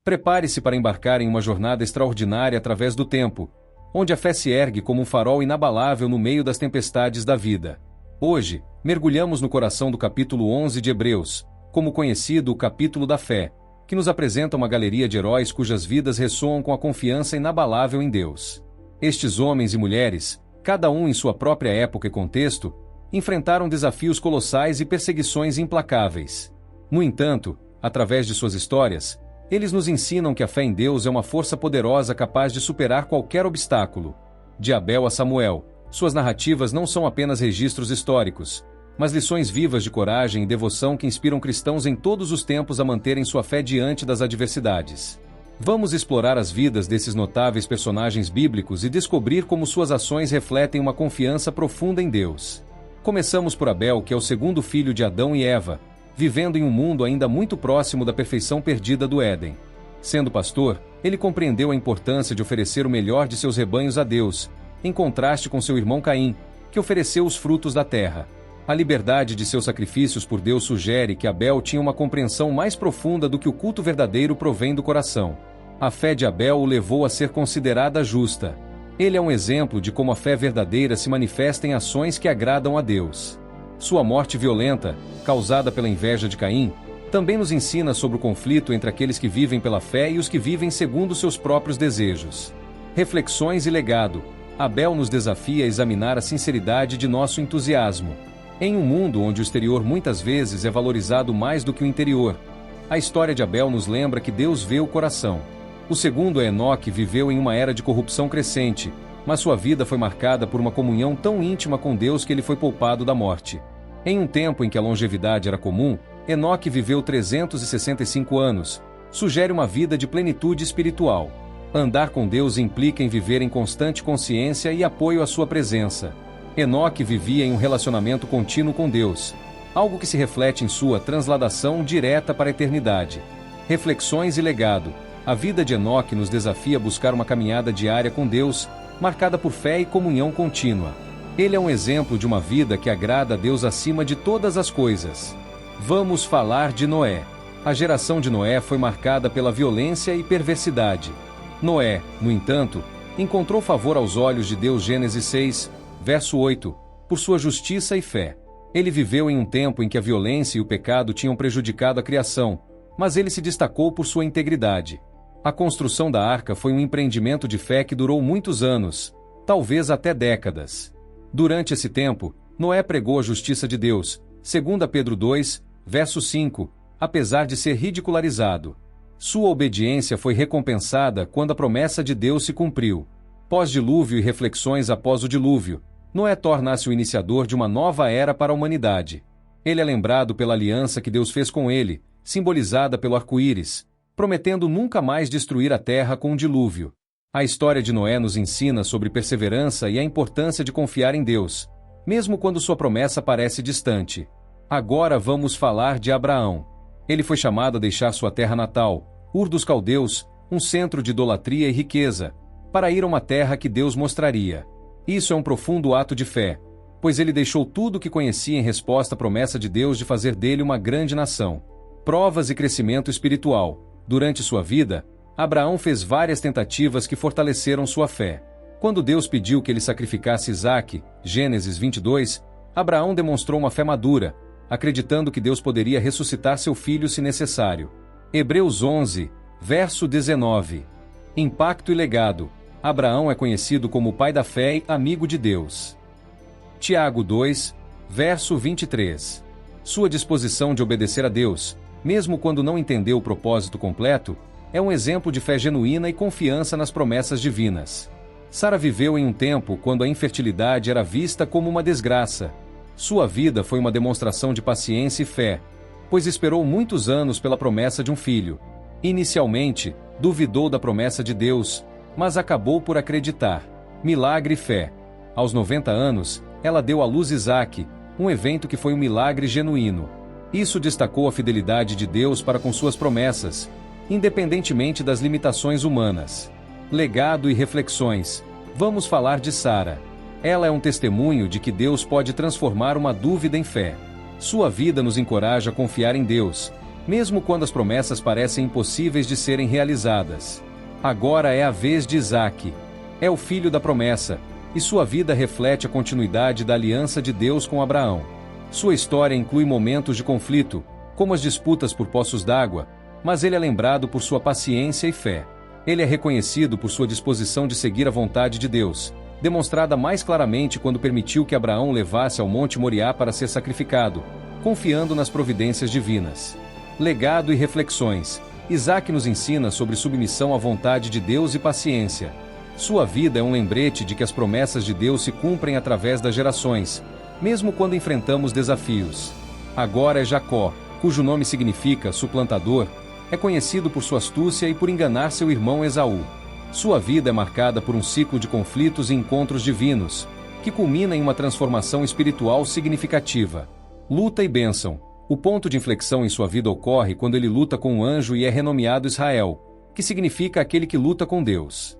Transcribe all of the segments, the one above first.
Prepare-se para embarcar em uma jornada extraordinária através do tempo, onde a fé se ergue como um farol inabalável no meio das tempestades da vida. Hoje, mergulhamos no coração do capítulo 11 de Hebreus, como conhecido o capítulo da fé, que nos apresenta uma galeria de heróis cujas vidas ressoam com a confiança inabalável em Deus. Estes homens e mulheres, cada um em sua própria época e contexto, enfrentaram desafios colossais e perseguições implacáveis. No entanto, através de suas histórias, eles nos ensinam que a fé em Deus é uma força poderosa capaz de superar qualquer obstáculo. De Abel a Samuel, suas narrativas não são apenas registros históricos, mas lições vivas de coragem e devoção que inspiram cristãos em todos os tempos a manterem sua fé diante das adversidades. Vamos explorar as vidas desses notáveis personagens bíblicos e descobrir como suas ações refletem uma confiança profunda em Deus. Começamos por Abel, que é o segundo filho de Adão e Eva, vivendo em um mundo ainda muito próximo da perfeição perdida do Éden. Sendo pastor, ele compreendeu a importância de oferecer o melhor de seus rebanhos a Deus, em contraste com seu irmão Caim, que ofereceu os frutos da terra. A liberdade de seus sacrifícios por Deus sugere que Abel tinha uma compreensão mais profunda do que o culto verdadeiro provém do coração. A fé de Abel o levou a ser considerada justa. Ele é um exemplo de como a fé verdadeira se manifesta em ações que agradam a Deus. Sua morte violenta, causada pela inveja de Caim, também nos ensina sobre o conflito entre aqueles que vivem pela fé e os que vivem segundo seus próprios desejos. Reflexões e legado. Abel nos desafia a examinar a sinceridade de nosso entusiasmo. Em um mundo onde o exterior muitas vezes é valorizado mais do que o interior, a história de Abel nos lembra que Deus vê o coração. O segundo é Enoque, viveu em uma era de corrupção crescente, mas sua vida foi marcada por uma comunhão tão íntima com Deus que ele foi poupado da morte. Em um tempo em que a longevidade era comum, Enoque viveu 365 anos. Sugere uma vida de plenitude espiritual. Andar com Deus implica em viver em constante consciência e apoio à sua presença. Enoque vivia em um relacionamento contínuo com Deus, algo que se reflete em sua transladação direta para a eternidade. Reflexões e legado. A vida de Enoque nos desafia a buscar uma caminhada diária com Deus, marcada por fé e comunhão contínua. Ele é um exemplo de uma vida que agrada a Deus acima de todas as coisas. Vamos falar de Noé. A geração de Noé foi marcada pela violência e perversidade. Noé, no entanto, encontrou favor aos olhos de Deus. Gênesis 6, verso 8, por sua justiça e fé. Ele viveu em um tempo em que a violência e o pecado tinham prejudicado a criação, mas ele se destacou por sua integridade. A construção da arca foi um empreendimento de fé que durou muitos anos, talvez até décadas. Durante esse tempo, Noé pregou a justiça de Deus, 2 Pedro 2, verso 5, apesar de ser ridicularizado. Sua obediência foi recompensada quando a promessa de Deus se cumpriu. Pós-dilúvio e reflexões após o dilúvio, Noé torna-se o iniciador de uma nova era para a humanidade. Ele é lembrado pela aliança que Deus fez com ele, simbolizada pelo arco-íris, prometendo nunca mais destruir a terra com um dilúvio. A história de Noé nos ensina sobre perseverança e a importância de confiar em Deus, mesmo quando sua promessa parece distante. Agora vamos falar de Abraão. Ele foi chamado a deixar sua terra natal, Ur dos Caldeus, um centro de idolatria e riqueza, para ir a uma terra que Deus mostraria. Isso é um profundo ato de fé, pois ele deixou tudo o que conhecia em resposta à promessa de Deus de fazer dele uma grande nação. Provas e crescimento espiritual. Durante sua vida, Abraão fez várias tentativas que fortaleceram sua fé. Quando Deus pediu que ele sacrificasse Isaque, Gênesis 22, Abraão demonstrou uma fé madura, acreditando que Deus poderia ressuscitar seu filho se necessário. Hebreus 11, verso 19. Impacto e legado. Abraão é conhecido como o pai da fé e amigo de Deus. Tiago 2, verso 23. Sua disposição de obedecer a Deus, mesmo quando não entendeu o propósito completo, é um exemplo de fé genuína e confiança nas promessas divinas. Sara viveu em um tempo quando a infertilidade era vista como uma desgraça. Sua vida foi uma demonstração de paciência e fé, pois esperou muitos anos pela promessa de um filho. Inicialmente, duvidou da promessa de Deus, mas acabou por acreditar. Milagre e fé. Aos 90 anos, ela deu à luz Isaque, um evento que foi um milagre genuíno. Isso destacou a fidelidade de Deus para com suas promessas, independentemente das limitações humanas. Legado e reflexões. Vamos falar de Sara. Ela é um testemunho de que Deus pode transformar uma dúvida em fé. Sua vida nos encoraja a confiar em Deus, mesmo quando as promessas parecem impossíveis de serem realizadas. Agora é a vez de Isaque. É o filho da promessa, e sua vida reflete a continuidade da aliança de Deus com Abraão. Sua história inclui momentos de conflito, como as disputas por poços d'água, mas ele é lembrado por sua paciência e fé. Ele é reconhecido por sua disposição de seguir a vontade de Deus, demonstrada mais claramente quando permitiu que Abraão levasse ao Monte Moriá para ser sacrificado, confiando nas providências divinas. Legado e reflexões. Isaque nos ensina sobre submissão à vontade de Deus e paciência. Sua vida é um lembrete de que as promessas de Deus se cumprem através das gerações, mesmo quando enfrentamos desafios. Agora é Jacó, cujo nome significa suplantador, é conhecido por sua astúcia e por enganar seu irmão Esaú. Sua vida é marcada por um ciclo de conflitos e encontros divinos, que culmina em uma transformação espiritual significativa. Luta e bênção. O ponto de inflexão em sua vida ocorre quando ele luta com um anjo e é renomeado Israel, que significa aquele que luta com Deus.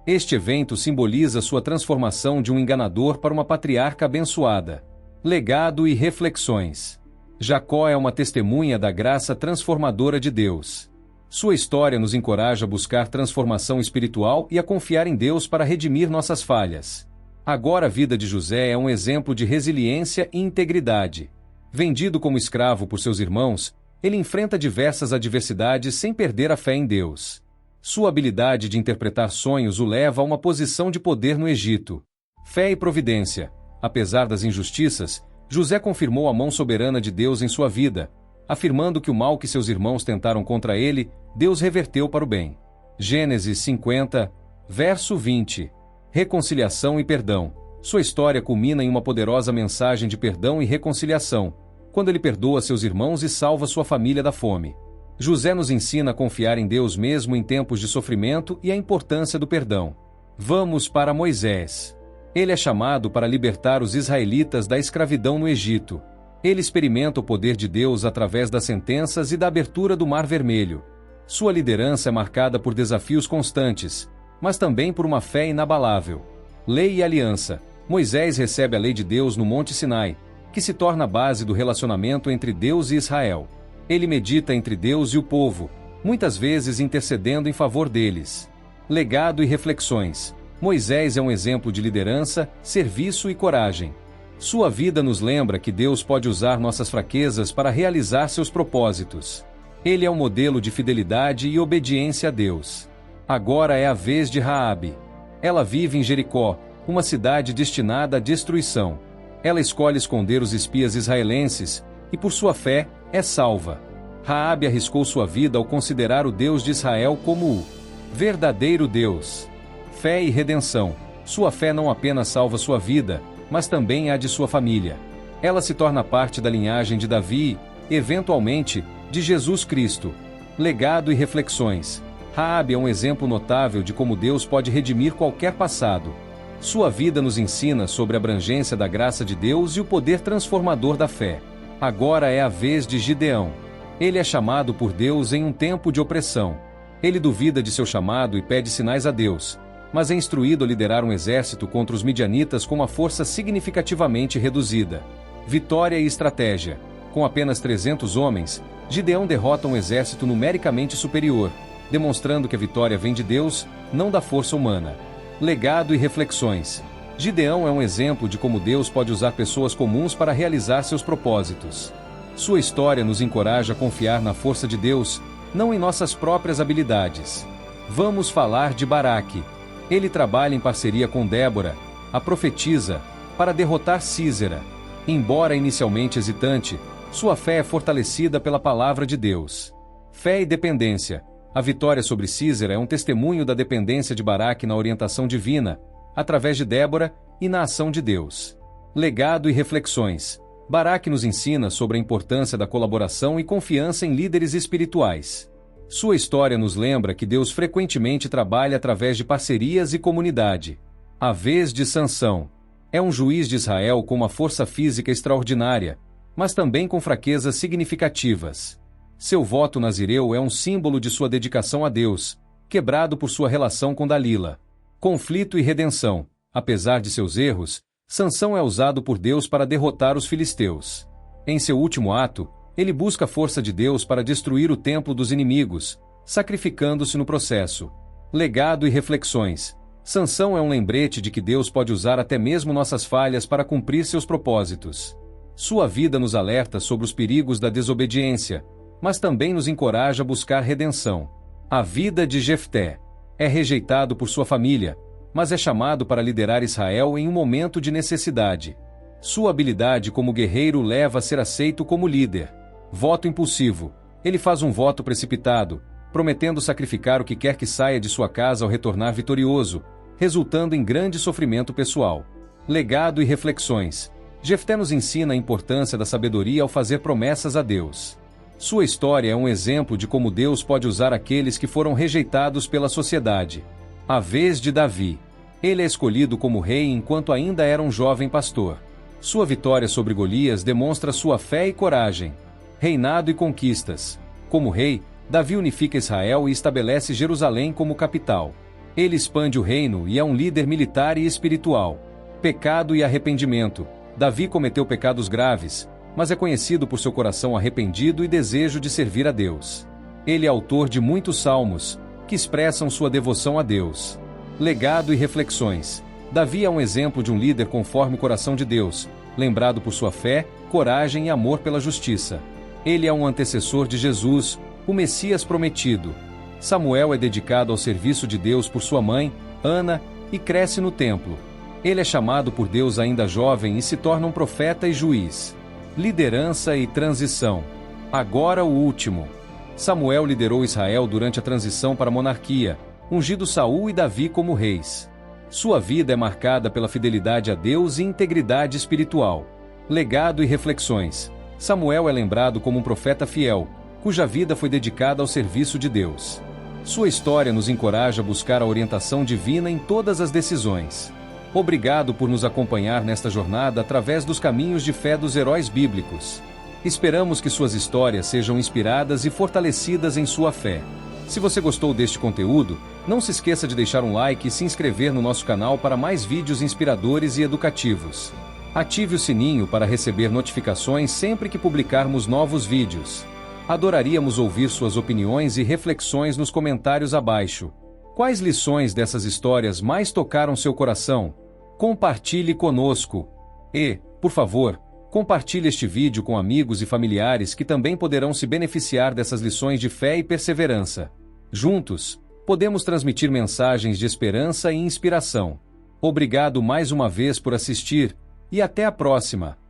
Este evento simboliza sua transformação de um enganador para uma patriarca abençoada. Legado e reflexões. Jacó é uma testemunha da graça transformadora de Deus. Sua história nos encoraja a buscar transformação espiritual e a confiar em Deus para redimir nossas falhas. Agora a vida de José é um exemplo de resiliência e integridade. Vendido como escravo por seus irmãos, ele enfrenta diversas adversidades sem perder a fé em Deus. Sua habilidade de interpretar sonhos o leva a uma posição de poder no Egito. Fé e providência. Apesar das injustiças, José confirmou a mão soberana de Deus em sua vida, afirmando que o mal que seus irmãos tentaram contra ele, Deus reverteu para o bem. Gênesis 50, verso 20. Reconciliação e perdão. Sua história culmina em uma poderosa mensagem de perdão e reconciliação, quando ele perdoa seus irmãos e salva sua família da fome. José nos ensina a confiar em Deus mesmo em tempos de sofrimento e a importância do perdão. Vamos para Moisés. Ele é chamado para libertar os israelitas da escravidão no Egito. Ele experimenta o poder de Deus através das sentenças e da abertura do Mar Vermelho. Sua liderança é marcada por desafios constantes, mas também por uma fé inabalável. Lei e aliança. Moisés recebe a lei de Deus no Monte Sinai, que se torna a base do relacionamento entre Deus e Israel. Ele medita entre Deus e o povo, muitas vezes intercedendo em favor deles. Legado e reflexões. Moisés é um exemplo de liderança, serviço e coragem. Sua vida nos lembra que Deus pode usar nossas fraquezas para realizar seus propósitos. Ele é um modelo de fidelidade e obediência a Deus. Agora é a vez de Raabe. Ela vive em Jericó, uma cidade destinada à destruição. Ela escolhe esconder os espias israelenses e, por sua fé, é salva. Raabe arriscou sua vida ao considerar o Deus de Israel como o verdadeiro Deus. Fé e redenção. Sua fé não apenas salva sua vida, mas também a de sua família. Ela se torna parte da linhagem de Davi e, eventualmente, de Jesus Cristo. Legado e reflexões. Raabe é um exemplo notável de como Deus pode redimir qualquer passado. Sua vida nos ensina sobre a abrangência da graça de Deus e o poder transformador da fé. Agora é a vez de Gideão. Ele é chamado por Deus em um tempo de opressão. Ele duvida de seu chamado e pede sinais a Deus, mas é instruído a liderar um exército contra os midianitas com uma força significativamente reduzida. Vitória e estratégia. Com apenas 300 homens, Gideão derrota um exército numericamente superior, demonstrando que a vitória vem de Deus, não da força humana. Legado e reflexões. Gideão é um exemplo de como Deus pode usar pessoas comuns para realizar seus propósitos. Sua história nos encoraja a confiar na força de Deus, não em nossas próprias habilidades. Vamos falar de Baraque. Ele trabalha em parceria com Débora, a profetisa, para derrotar Sísera. Embora inicialmente hesitante, sua fé é fortalecida pela palavra de Deus. Fé e dependência. A vitória sobre Sísera é um testemunho da dependência de Baraque na orientação divina, através de Débora e na ação de Deus. Legado e reflexões. Baraque nos ensina sobre a importância da colaboração e confiança em líderes espirituais. Sua história nos lembra que Deus frequentemente trabalha através de parcerias e comunidade. A vez de Sansão. É um juiz de Israel com uma força física extraordinária, mas também com fraquezas significativas. Seu voto nazireu é um símbolo de sua dedicação a Deus, quebrado por sua relação com Dalila. Conflito e redenção. Apesar de seus erros, Sansão é usado por Deus para derrotar os filisteus. Em seu último ato, Ele busca a força de Deus para destruir o templo dos inimigos, sacrificando-se no processo. Legado e reflexões. Sansão é um lembrete de que Deus pode usar até mesmo nossas falhas para cumprir seus propósitos. Sua vida nos alerta sobre os perigos da desobediência, mas também nos encoraja a buscar redenção. A vida de Jefté. É rejeitado por sua família, mas é chamado para liderar Israel em um momento de necessidade. Sua habilidade como guerreiro o leva a ser aceito como líder. Voto impulsivo. Ele faz um voto precipitado, prometendo sacrificar o que quer que saia de sua casa ao retornar vitorioso, resultando em grande sofrimento pessoal. Legado e reflexões. Jefté nos ensina a importância da sabedoria ao fazer promessas a Deus. Sua história é um exemplo de como Deus pode usar aqueles que foram rejeitados pela sociedade. A vez de Davi. Ele é escolhido como rei enquanto ainda era um jovem pastor. Sua vitória sobre Golias demonstra sua fé e coragem. Reinado e conquistas. Como rei, Davi unifica Israel e estabelece Jerusalém como capital. Ele expande o reino e é um líder militar e espiritual. Pecado e arrependimento. Davi cometeu pecados graves, mas é conhecido por seu coração arrependido e desejo de servir a Deus. Ele é autor de muitos salmos, que expressam sua devoção a Deus. Legado e reflexões. Davi é um exemplo de um líder conforme o coração de Deus, lembrado por sua fé, coragem e amor pela justiça. Ele é um antecessor de Jesus, o Messias prometido. Samuel é dedicado ao serviço de Deus por sua mãe, Ana, e cresce no templo. Ele é chamado por Deus ainda jovem e se torna um profeta e juiz. Liderança e transição. Agora o último. Samuel liderou Israel durante a transição para a monarquia, ungindo Saul e Davi como reis. Sua vida é marcada pela fidelidade a Deus e integridade espiritual. Legado e reflexões. Samuel é lembrado como um profeta fiel, cuja vida foi dedicada ao serviço de Deus. Sua história nos encoraja a buscar a orientação divina em todas as decisões. Obrigado por nos acompanhar nesta jornada através dos caminhos de fé dos heróis bíblicos. Esperamos que suas histórias sejam inspiradas e fortalecidas em sua fé. Se você gostou deste conteúdo, não se esqueça de deixar um like e se inscrever no nosso canal para mais vídeos inspiradores e educativos. Ative o sininho para receber notificações sempre que publicarmos novos vídeos. Adoraríamos ouvir suas opiniões e reflexões nos comentários abaixo. Quais lições dessas histórias mais tocaram seu coração? Compartilhe conosco. E, por favor, compartilhe este vídeo com amigos e familiares que também poderão se beneficiar dessas lições de fé e perseverança. Juntos, podemos transmitir mensagens de esperança e inspiração. Obrigado mais uma vez por assistir, e até a próxima!